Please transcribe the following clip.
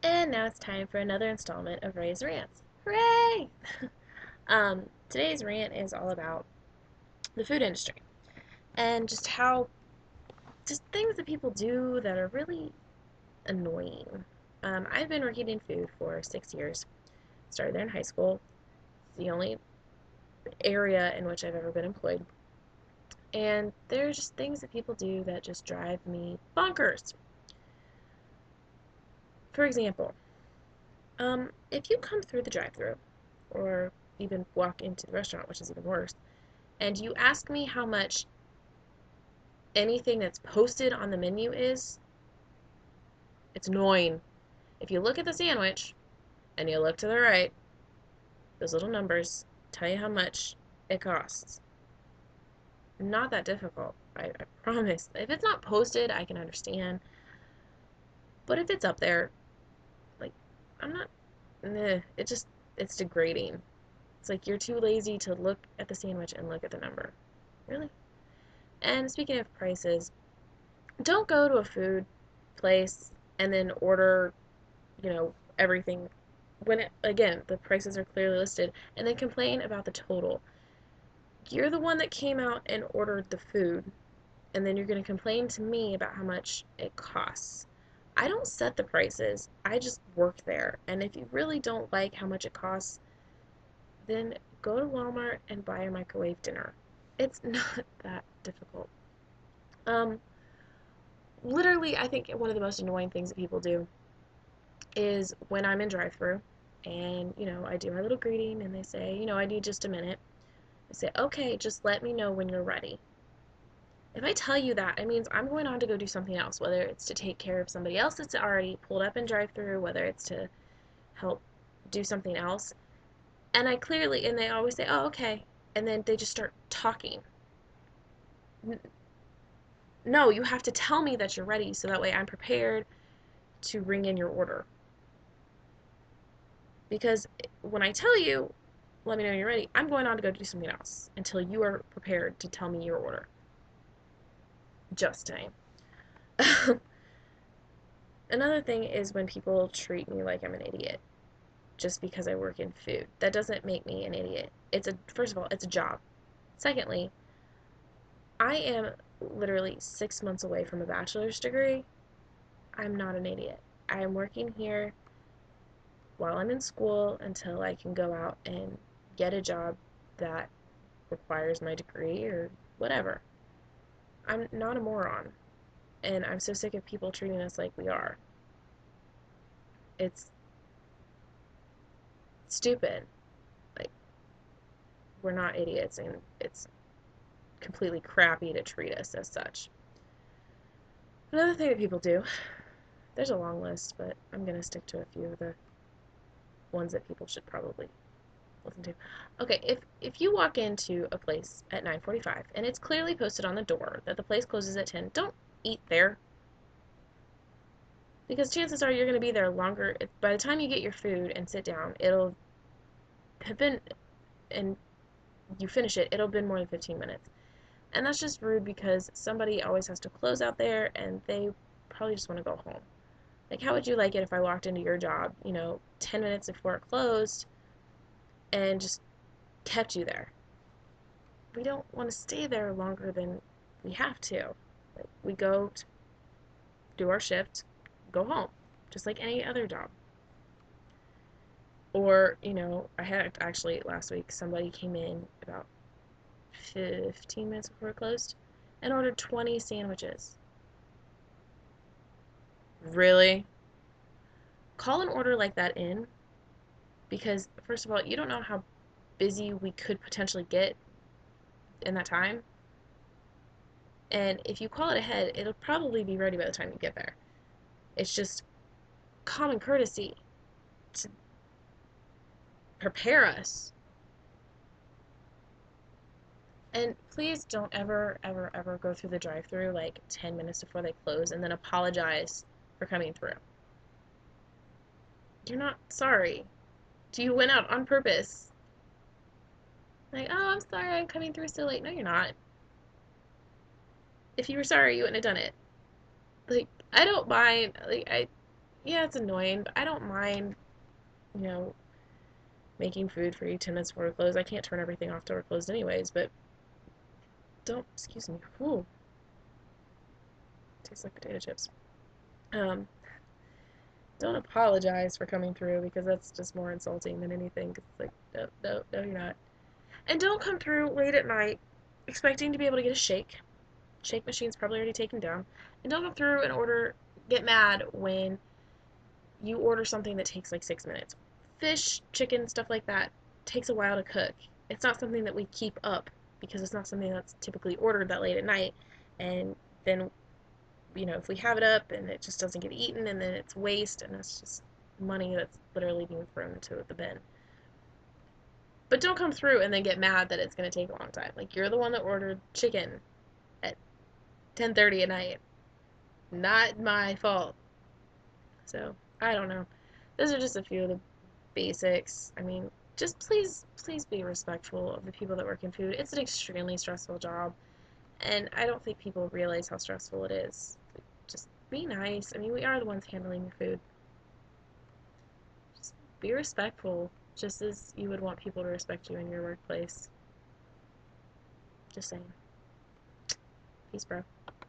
And now it's time for another installment of Ray's Rants. Hooray! Today's rant is all about the food industry and just how, just things that people do that are really annoying. I've been working in food for 6 years. Started there in high school. It's the only area in which I've ever been employed. And there's just things that people do that just drive me bonkers. For example, if you come through the drive-thru or even walk into the restaurant, which is even worse, and you ask me how much anything that's posted on the menu is, it's annoying. If you look at the sandwich and you look to the right, those little numbers tell you how much it costs. Not that difficult, I promise. If it's not posted, I can understand. But if it's up there, like, I'm not, it's degrading. It's like you're too lazy to look at the sandwich and look at the number. Really? And speaking of prices, don't go to a food place and then order, everything when again, the prices are clearly listed and then complain about the total. You're the one that came out and ordered the food, and then you're going to complain to me about how much it costs. I don't set the prices. I just work there. And if you really don't like how much it costs, then go to Walmart and buy a microwave dinner. It's not that difficult. Um, Literally, I think one of the most annoying things that people do is when I'm in drive-thru and, I do my little greeting and they say, I need just a minute. I say, okay, just let me know when you're ready. If I tell you that, it means I'm going on to go do something else, whether it's to take care of somebody else that's already pulled up in drive-thru, whether it's to help do something else. And they always say, oh, okay. And then they just start talking. No, you have to tell me that you're ready so that way I'm prepared to ring in your order. Because when I tell you, let me know when you're ready, I'm going on to go do something else until you are prepared to tell me your order. Just saying. Another thing is when people treat me like I'm an idiot just because I work in food. That doesn't make me an idiot. First of all, it's a job. Secondly, I am literally 6 months away from a bachelor's degree. I'm not an idiot. I am working here while I'm in school until I can go out and get a job that requires my degree or whatever. I'm not a moron. And I'm so sick of people treating us like we are. It's stupid. Like, we're not idiots, and it's completely crappy to treat us as such. Another thing that people do, there's a long list, but I'm going to stick to a few of the ones that people should probably listen to. Okay, if you walk into a place at 9:45 and it's clearly posted on the door that the place closes at 10, don't eat there. Because chances are you're going to be there longer. By the time you get your food and sit down, it'll have been, and you finish it, it'll have been more than 15 minutes. And that's just rude because somebody always has to close out there and they probably just want to go home. Like, how would you like it if I walked into your job, 10 minutes before it closed and just kept you there? We don't want to stay there longer than we have to. Like, we go to do our shift, go home, just like any other job. Or, I had actually last week somebody came in about 15 minutes before it closed and ordered 20 sandwiches. Really? Call an order like that in because, first of all, you don't know how busy we could potentially get in that time. And if you call it ahead, it'll probably be ready by the time you get there. It's just common courtesy to prepare us. And please don't ever, ever, ever go through the drive-thru like 10 minutes before they close and then apologize for coming through. You're not sorry. You went out on purpose. Like, oh, I'm sorry, I'm coming through so late. No, you're not. If you were sorry, you wouldn't have done it. Like, I don't mind. Like, yeah, it's annoying, but I don't mind, you know, making food for you 10 minutes before we're closed. I can't turn everything off till we're closed anyways, but don't, excuse me, whew, tastes like potato chips. Um, don't apologize for coming through because that's just more insulting than anything. 'Cause it's like, no, no, no, you're not. And don't come through late at night expecting to be able to get a shake. Shake machine's probably already taken down. And don't come through and get mad when you order something that takes like 6 minutes. Fish, chicken, stuff like that takes a while to cook. It's not something that we keep up because it's not something that's typically ordered that late at night. And then, if we have it up and it just doesn't get eaten and then it's waste and it's just money that's literally being thrown into the bin. But don't come through and then get mad that it's going to take a long time. Like, you're the one that ordered chicken at 10:30 at night. Not my fault. So, I don't know. Those are just a few of the basics. I mean, just please be respectful of the people that work in food. It's an extremely stressful job, and I don't think people realize how stressful it is. Just be nice. I mean, we are the ones handling the food. Just be respectful, just as you would want people to respect you in your workplace. Just saying. Peace, bro.